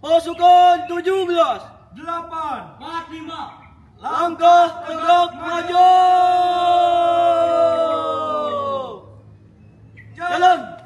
Pasukan 17 8 45 langkah tegak maju. Jalan.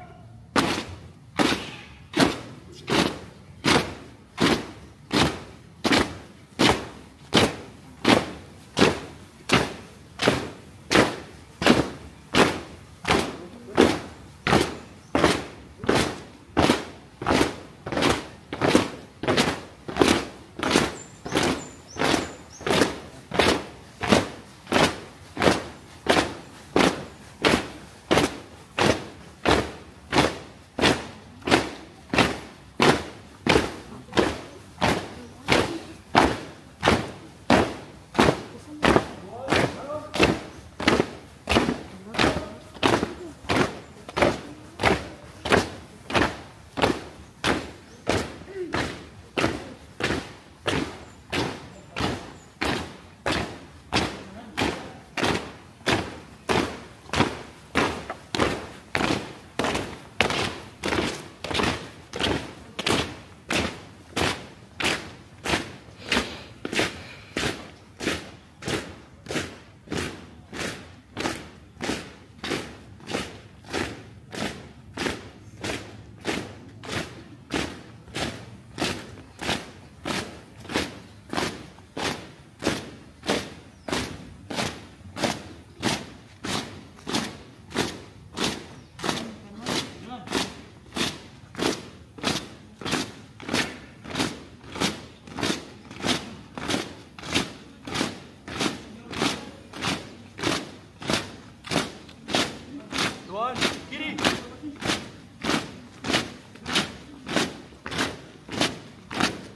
Tuan, kiri.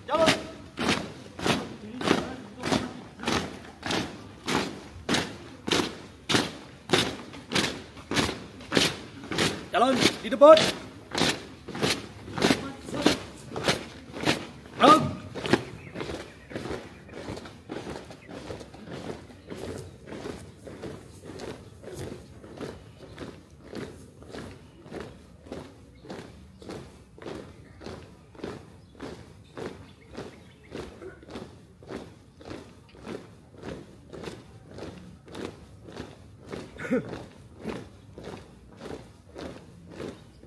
Jalan. Jalan di depan. Jalan.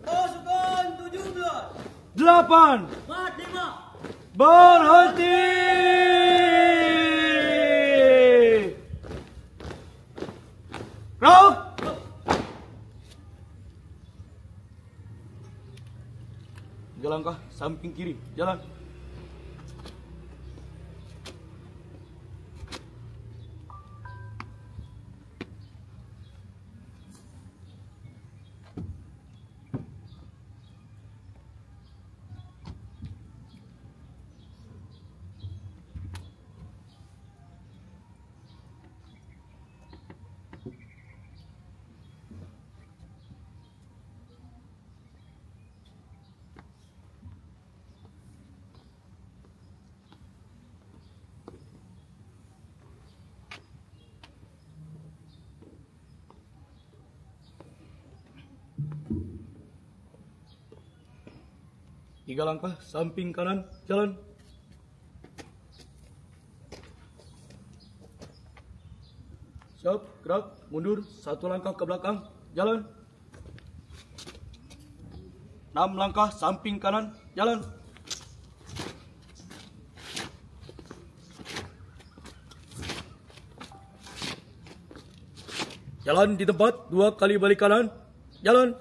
Pasukan 17 8 45 berhenti. Gerak. Jalan kah samping kiri. Jalan. Tiga langkah samping kanan, jalan. Siap, gerak, mundur, satu langkah ke belakang, jalan. 6 langkah samping kanan, jalan. Jalan di tempat, 2 kali balik kanan, jalan.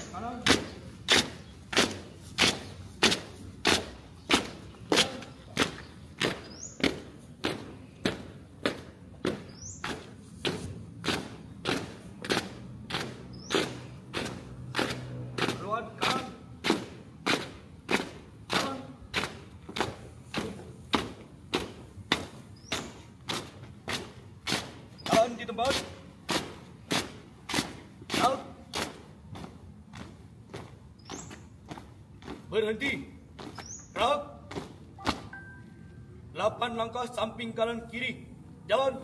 Kanan. depan. Out. Berhenti. Gerak. 8 langkah samping kanan kiri. Jalan.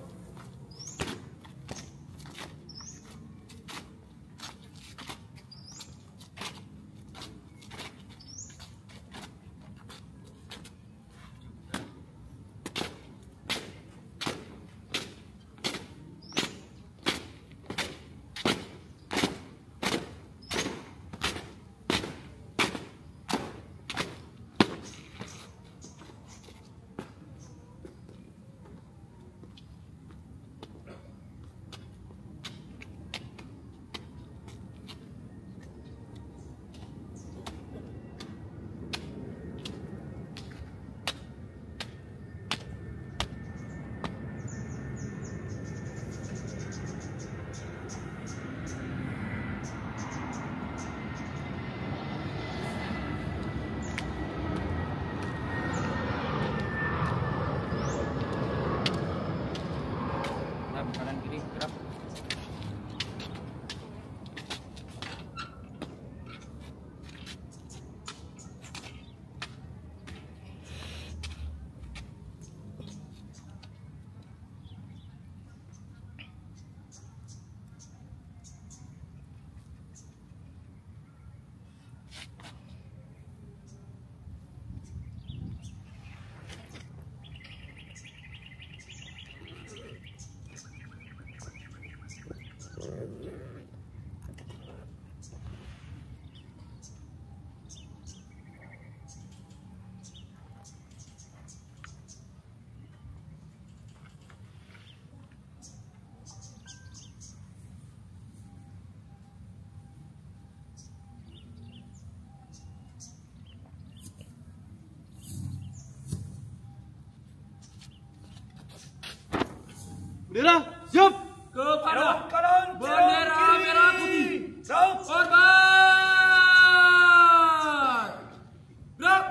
Kanan kiri gerak. Bendera, siap. Kepada Kanan, bendera kiri. merah putih. Siap. Korban. Gerak.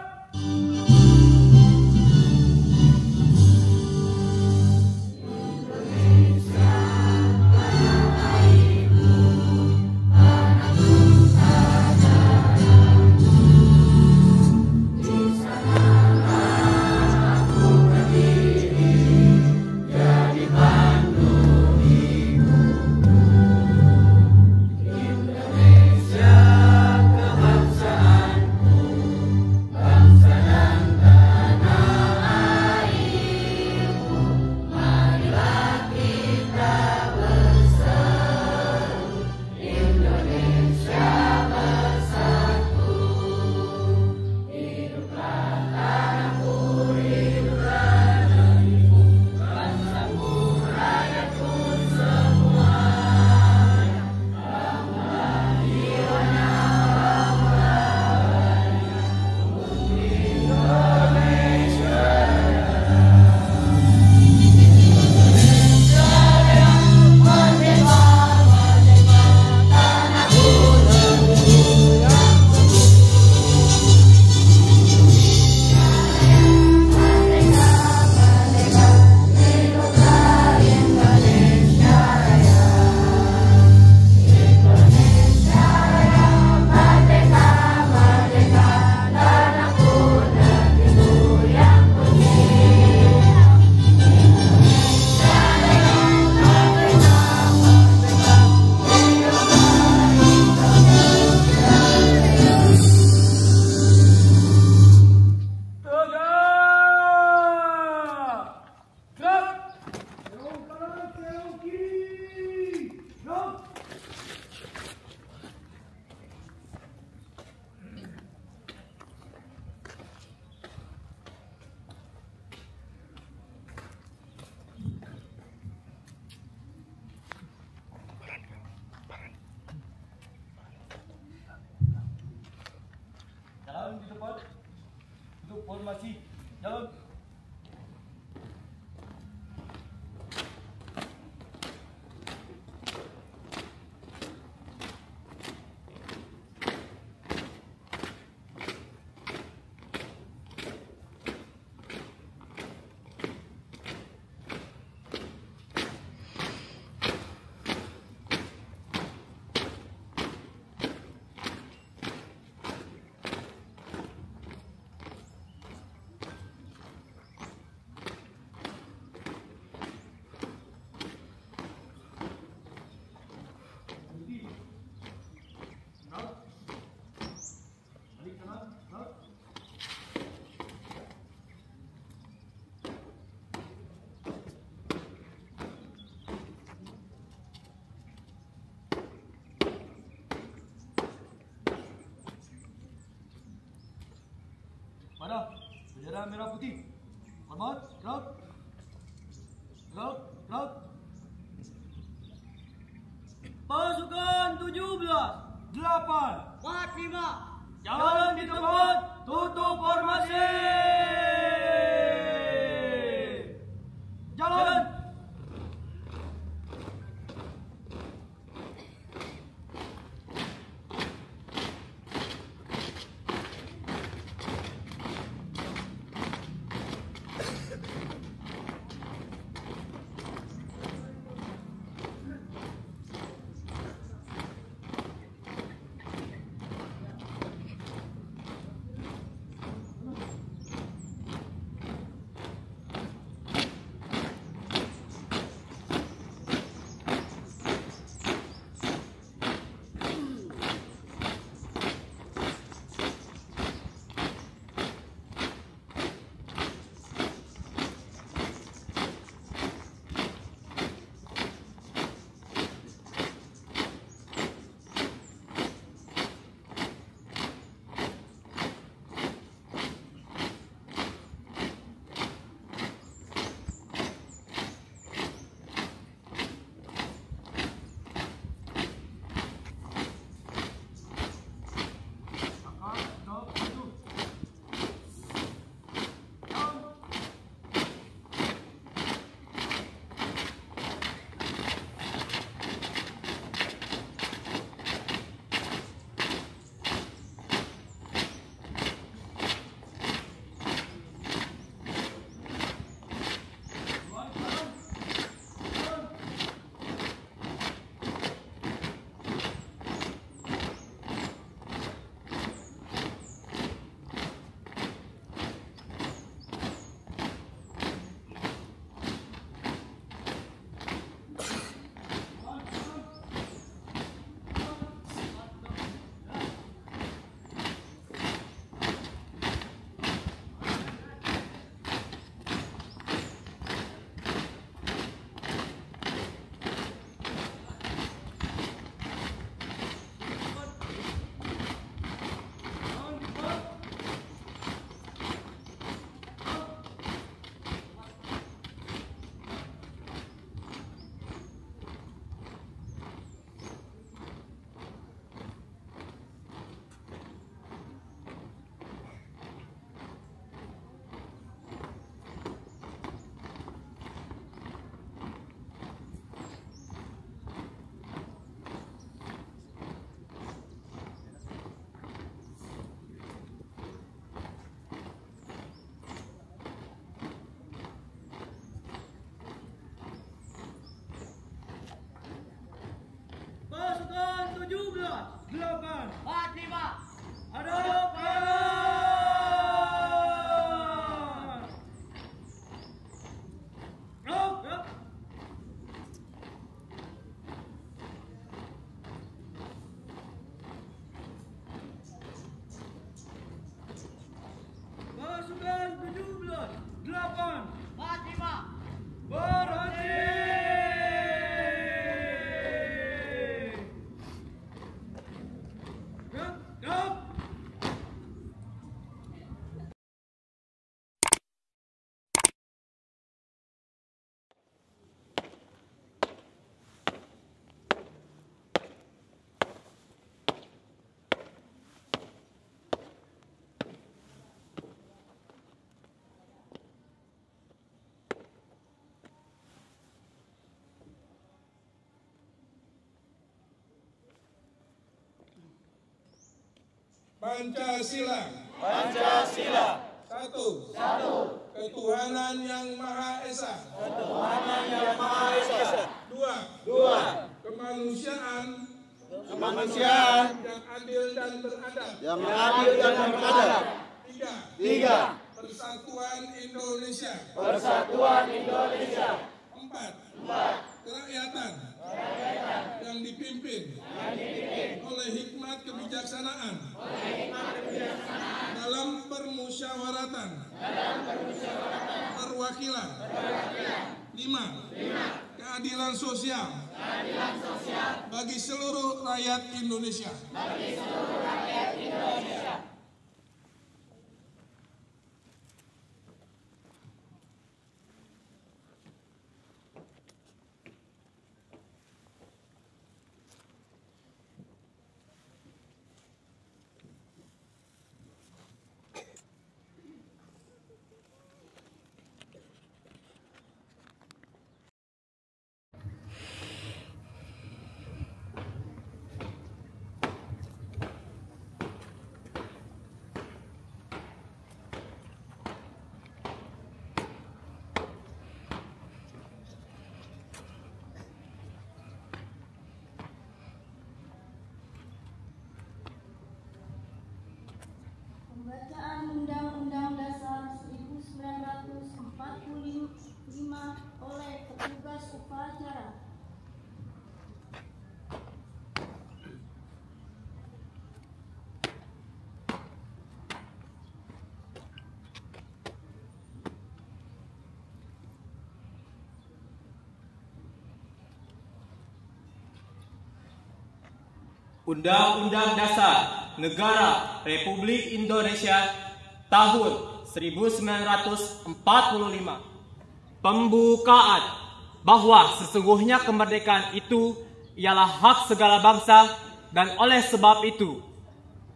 Jalan di depan. Untuk formasi. Jalan. Waspada. Bendera merah putih. Hormat. Gerak. Gerak. Gerak. Pasukan 17. 8. 45. Jalan di tempat. Tutup formasi. Jalan. Pasukan 17. 8. 45. Hadap kanan. Gerak. Pasukan 17. 8. 45. Berhenti. Gerak. Gerak. Pancasila. Pancasila. Satu. Ketuhanan yang Maha Esa. Tuhan yang Maha Esa. Dua. 2. Kemanusiaan Kemanusiaan yang adil dan beradab. yang adil dan beradab. 3. 3. Persatuan Indonesia. Persatuan Indonesia. 4. Kerakyatan yang dipimpin oleh hikmat kebijaksanaan dalam permusyawaratan perwakilan. 5. Keadilan sosial bagi seluruh rakyat Indonesia. Undang-Undang Dasar Negara Republik Indonesia tahun 1945. Pembukaan bahwa sesungguhnya kemerdekaan itu ialah hak segala bangsa, dan oleh sebab itu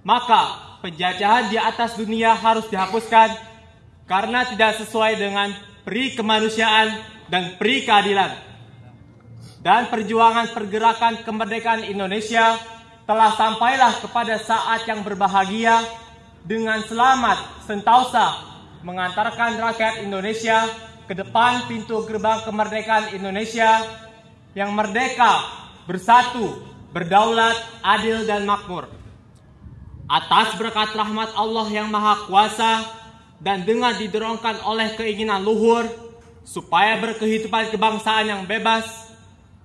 maka penjajahan di atas dunia harus dihapuskan karena tidak sesuai dengan peri kemanusiaan dan peri keadilan. Dan perjuangan pergerakan kemerdekaan Indonesia telah sampailah kepada saat yang berbahagia dengan selamat sentosa mengantarkan rakyat Indonesia ke depan pintu gerbang kemerdekaan Indonesia yang merdeka, bersatu, berdaulat, adil, dan makmur. Atas berkat rahmat Allah yang Maha Kuasa dan dengan didorongkan oleh keinginan luhur supaya berkehidupan kebangsaan yang bebas,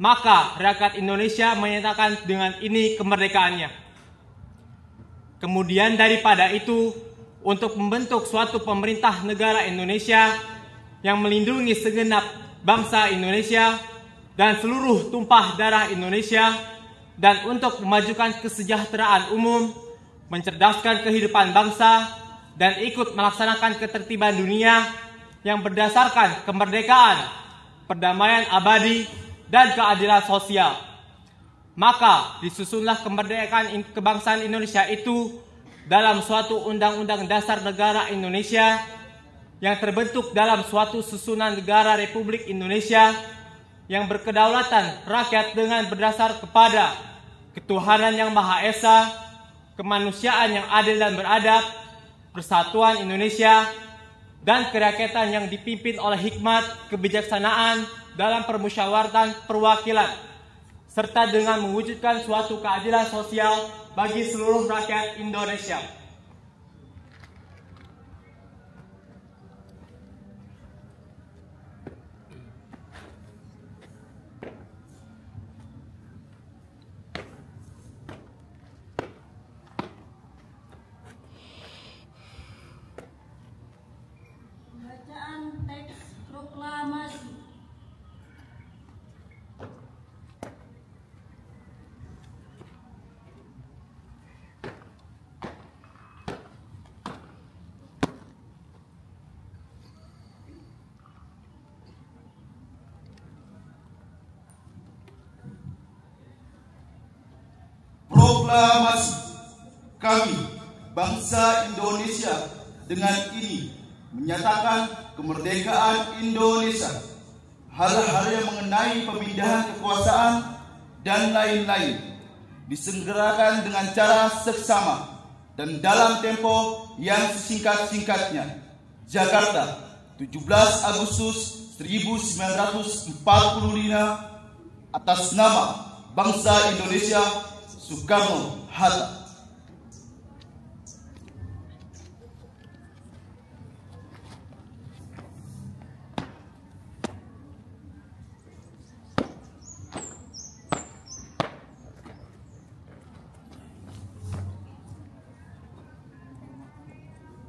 maka rakyat Indonesia menyatakan dengan ini kemerdekaannya. Kemudian daripada itu, untuk membentuk suatu pemerintah negara Indonesia yang melindungi segenap bangsa Indonesia dan seluruh tumpah darah Indonesia, dan untuk memajukan kesejahteraan umum, mencerdaskan kehidupan bangsa, dan ikut melaksanakan ketertiban dunia yang berdasarkan kemerdekaan, perdamaian abadi, dan keadilan sosial. Maka disusunlah kemerdekaan kebangsaan Indonesia itu dalam suatu undang-undang dasar negara Indonesia yang terbentuk dalam suatu susunan negara Republik Indonesia yang berkedaulatan rakyat dengan berdasar kepada ketuhanan yang Maha Esa, kemanusiaan yang adil dan beradab, persatuan Indonesia, dan kerakyatan yang dipimpin oleh hikmat kebijaksanaan dalam permusyawaratan perwakilan, serta dengan mewujudkan suatu keadilan sosial bagi seluruh rakyat Indonesia. Bacaan teks proklamasi. Proklamasi. Kami, bangsa Indonesia, dengan ini menyatakan kemerdekaan Indonesia. Hal-hal yang mengenai pemindahan kekuasaan dan lain-lain diselenggarakan dengan cara seksama dan dalam tempo yang sesingkat-singkatnya. Jakarta, 17 Agustus 1945, atas nama bangsa Indonesia, Soekarno-Hatta.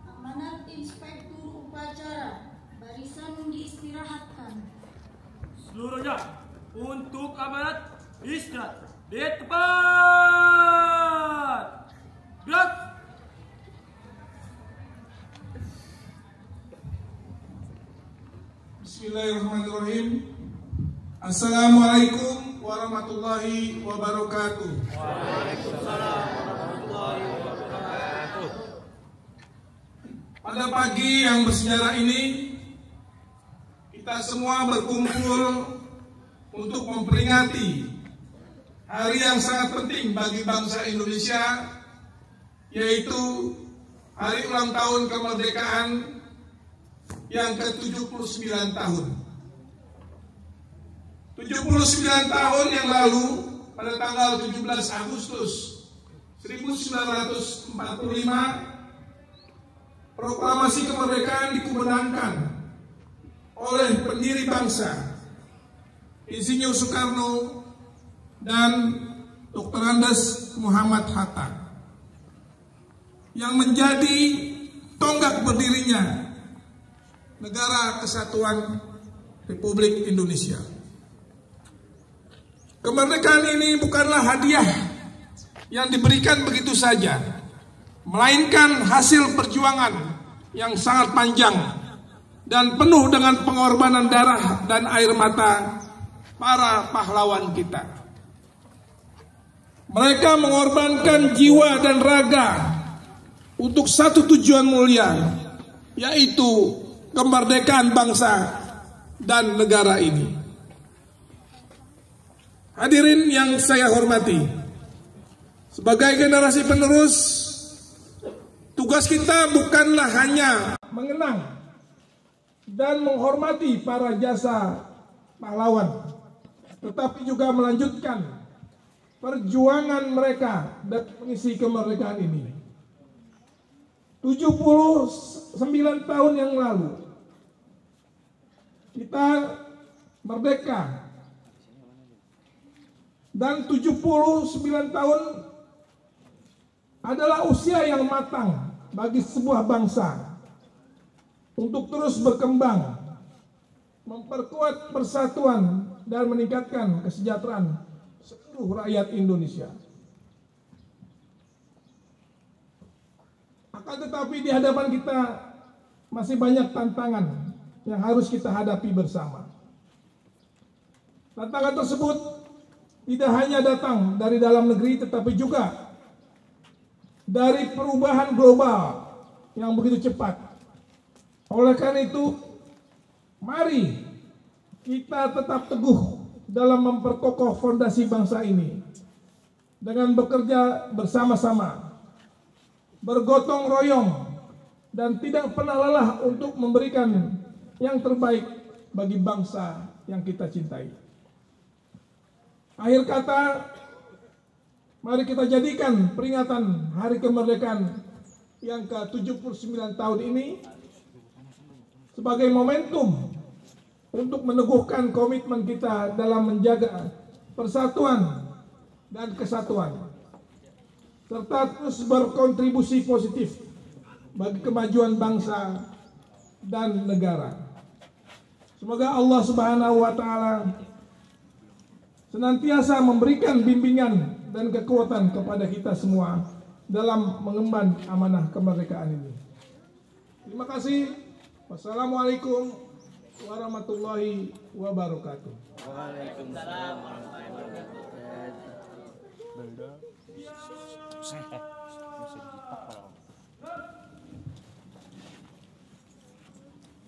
Amanat Inspektur Upacara, barisan diistirahatkan. Seluruhnya untuk amanat istirahat di tempat. Gerak. Bismillahirrahmanirrahim. Assalamualaikum warahmatullahi wabarakatuh. Pada pagi yang bersejarah ini, kita semua berkumpul untuk memperingati hari yang sangat penting bagi bangsa Indonesia, yaitu hari ulang tahun kemerdekaan yang ke-79 tahun. 79 tahun yang lalu, pada tanggal 17 Agustus 1945, proklamasi kemerdekaan dikumandangkan oleh pendiri bangsa, Insinyur Soekarno dan Dr. Andes Muhammad Hatta, yang menjadi tonggak berdirinya Negara Kesatuan Republik Indonesia. Kemerdekaan ini bukanlah hadiah yang diberikan begitu saja, melainkan hasil perjuangan yang sangat panjang dan penuh dengan pengorbanan darah dan air mata para pahlawan kita. Mereka mengorbankan jiwa dan raga untuk satu tujuan mulia, yaitu kemerdekaan bangsa dan negara ini. Hadirin yang saya hormati, sebagai generasi penerus, tugas kita bukanlah hanya mengenang dan menghormati para jasa pahlawan, tetapi juga melanjutkan perjuangan mereka dan mengisi kemerdekaan ini. 79 tahun yang lalu kita merdeka, dan 79 tahun adalah usia yang matang bagi sebuah bangsa untuk terus berkembang, memperkuat persatuan dan meningkatkan kesejahteraan seluruh rakyat Indonesia. Akan tetapi di hadapan kita masih banyak tantangan yang harus kita hadapi bersama. Tantangan tersebut tidak hanya datang dari dalam negeri, tetapi juga dari perubahan global yang begitu cepat. Oleh karena itu, mari kita tetap teguh dalam memperkokoh fondasi bangsa ini dengan bekerja bersama-sama, bergotong royong, dan tidak pernah lelah untuk memberikan yang terbaik bagi bangsa yang kita cintai. Akhir kata, mari kita jadikan peringatan Hari Kemerdekaan yang ke-79 tahun ini sebagai momentum untuk meneguhkan komitmen kita dalam menjaga persatuan dan kesatuan, serta terus berkontribusi positif bagi kemajuan bangsa dan negara. Semoga Allah Subhanahu wa Ta'ala senantiasa memberikan bimbingan dan kekuatan kepada kita semua dalam mengemban amanah kemerdekaan ini. Terima kasih. Wassalamualaikum warahmatullahi wabarakatuh. Waalaikumsalam warahmatullahi wabarakatuh.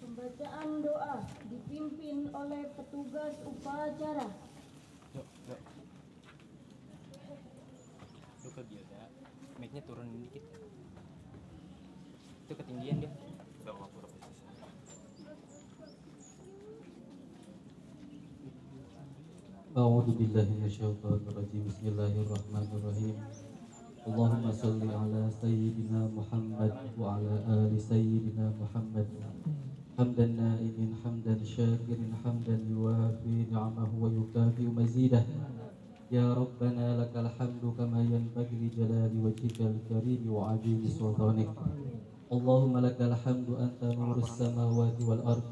Pembacaan doa dipimpin oleh petugas upacara. Lu ke dia dah, mic-nya turun dikit. Itu ketinggian dia. A'udzu billahi minasyaitonir rajim. Bismillahirrahmanirrahim. Allahumma shalli ala sayyidina Muhammad wa ala ali sayyidina Muhammad. Hamdan na'imin hamdan syakirin hamdan yuwafi ni'amahu wa yukafi mazidah. Ya Rabbana lakal hamdu kama yanbaghi li jalali wajhikal karim wa 'azimi sultanik. Allahumma lakal hamdu anta nurus samawati wal ard,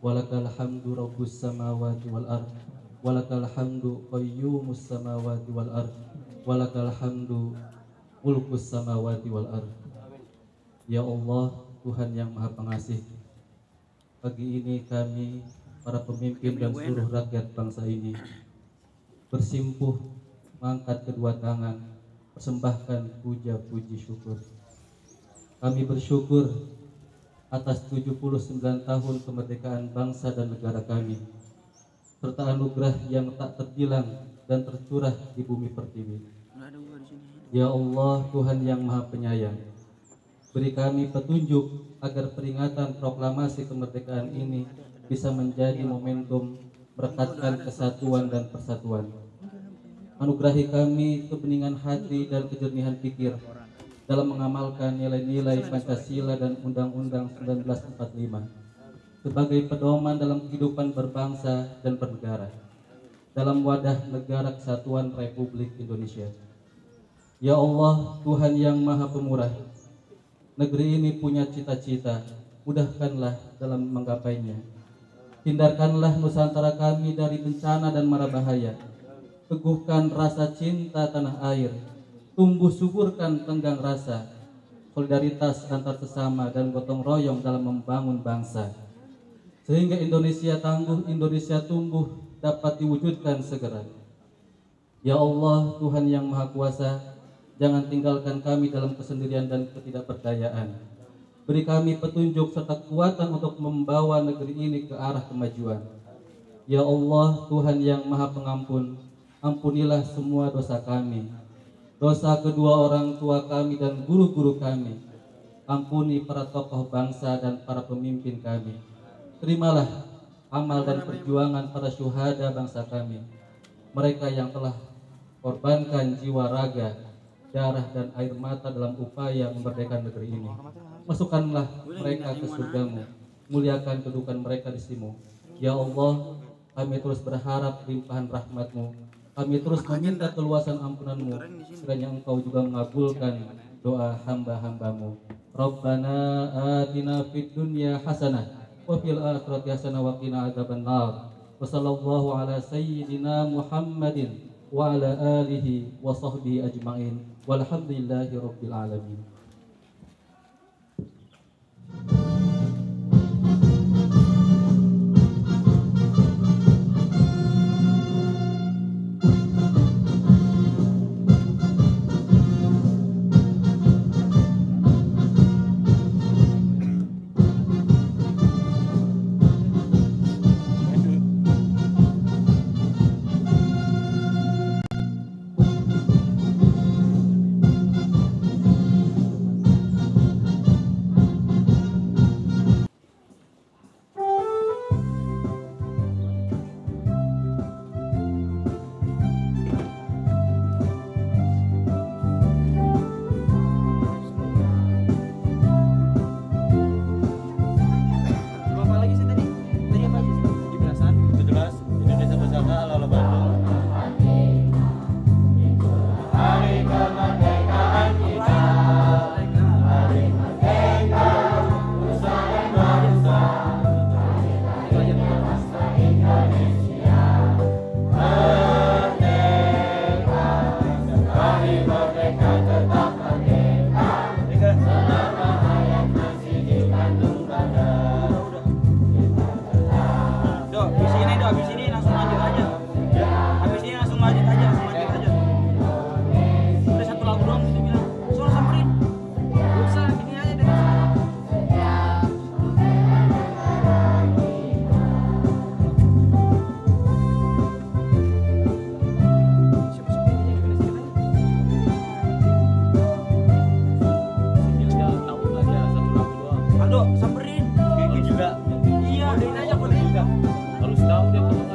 wa lakal hamdu rabbus samawati wal ard, wa lakal hamdu qayyumus samawati wal ard, wa lakal hamdu mulkus samawati wal ard. Ya Allah, Tuhan yang Maha Pengasih, pagi ini kami para pemimpin dan seluruh rakyat bangsa ini bersimpuh mengangkat kedua tangan, persembahkan puja-puji syukur. Kami bersyukur atas 79 tahun kemerdekaan bangsa dan negara kami, serta anugerah yang tak terbilang dan tercurah di bumi pertiwi. Ya Allah, Tuhan yang Maha Penyayang, beri kami petunjuk agar peringatan proklamasi kemerdekaan ini bisa menjadi momentum merekatkan kesatuan dan persatuan. Anugerahi kami kebeningan hati dan kejernihan pikir dalam mengamalkan nilai-nilai Pancasila dan Undang-Undang 1945 sebagai pedoman dalam kehidupan berbangsa dan bernegara dalam wadah negara kesatuan Republik Indonesia. Ya Allah, Tuhan yang Maha Pemurah, negeri ini punya cita-cita, mudahkanlah dalam menggapainya. Hindarkanlah Nusantara kami dari bencana dan mara bahaya. Teguhkan rasa cinta tanah air, tumbuh suburkan tenggang rasa, solidaritas antar sesama dan gotong royong dalam membangun bangsa. Sehingga Indonesia tangguh, Indonesia tumbuh dapat diwujudkan segera. Ya Allah, Tuhan yang Maha Kuasa, jangan tinggalkan kami dalam kesendirian dan ketidakberdayaan. Beri kami petunjuk serta kekuatan untuk membawa negeri ini ke arah kemajuan. Ya Allah, Tuhan yang Maha Pengampun, ampunilah semua dosa kami, dosa kedua orang tua kami dan guru-guru kami. Ampuni para tokoh bangsa dan para pemimpin kami. Terimalah amal dan perjuangan para syuhada bangsa kami, mereka yang telah korbankan jiwa raga, darah dan air mata dalam upaya memerdekakan negeri ini. Masukkanlah mereka ke surgamu, muliakan kedudukan mereka di sisimu. Ya Allah, kami terus berharap limpahan rahmat-Mu, kami terus meminta keluasan ampunan-Mu, kiranya Engkau juga mengabulkan doa hamba-hamba-Mu. Rabbana atina fid dunya hasanah wa fil akhirati hasanah wa qina adzabannar. Wa sallallahu ala sayyidina Muhammadin wa ala alihi wa sahbihi ajma'in. Walhamdulillahi rabbil alamin. Samperin. Gigi juga. Iya, aja juga. Harus tahu dia kalau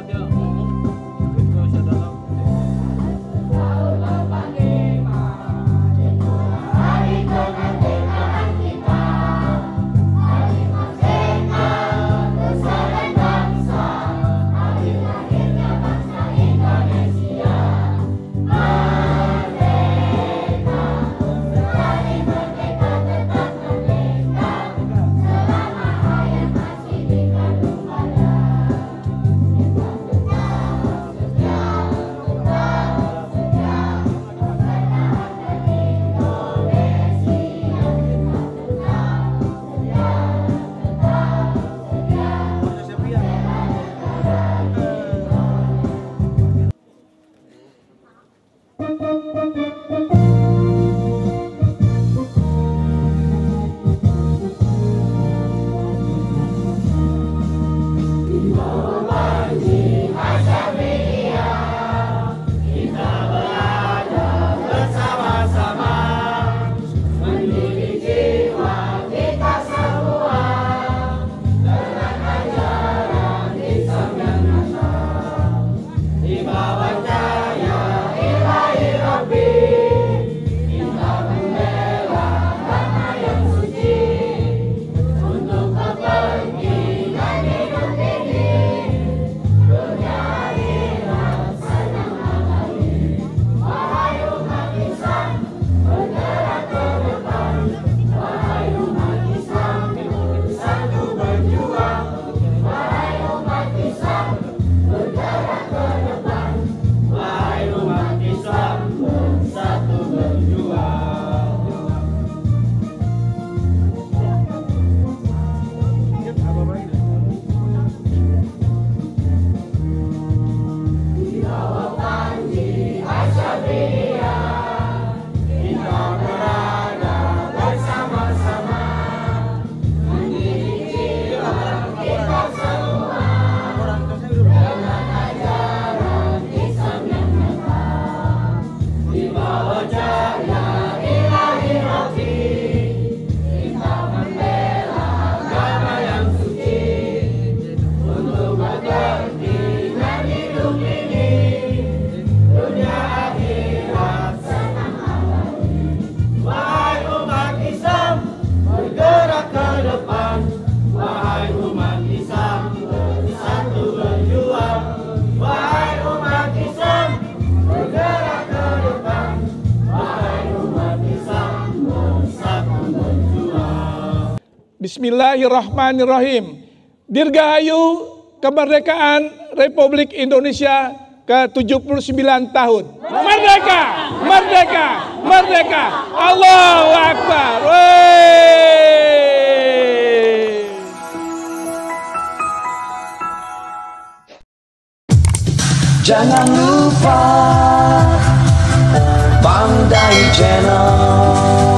Bismillahirrahmanirrahim. Dirgahayu kemerdekaan Republik Indonesia ke-79 tahun. Merdeka! Merdeka! Merdeka! Allahu Akbar! Jangan lupa Bang Dai Channel.